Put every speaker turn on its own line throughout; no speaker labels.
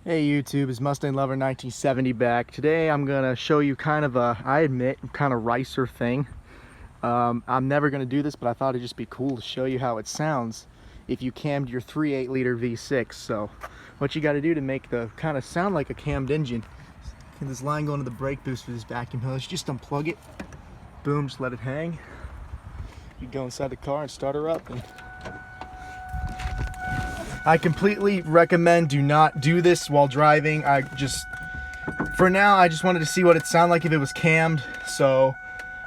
Hey YouTube, it's Mustang Lover 1970 back. Today I'm gonna show you kind of a, I admit, kind of ricer thing. I'm never gonna do this, but I thought it'd just be cool to show you how it sounds if you cammed your 3.8 liter V6. So what you gotta do to make the kind of sound like a cammed engine, this line going to the brake boost for this vacuum hose, just unplug it, boom, just let it hang. You go inside the car and start her up. And I completely recommend do not do this while driving. For now, I just wanted to see what it sounded like if it was cammed, so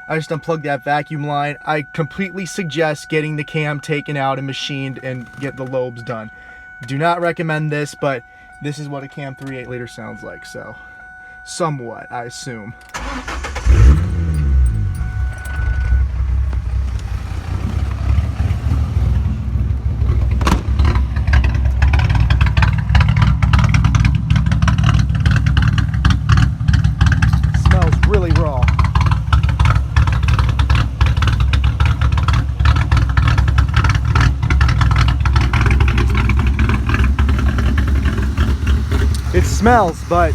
I just unplugged that vacuum line. I completely suggest getting the cam taken out and machined and get the lobes done. Do not recommend this, but this is what a cam 3.8 liter sounds like, so somewhat, I assume. Really raw. It smells, but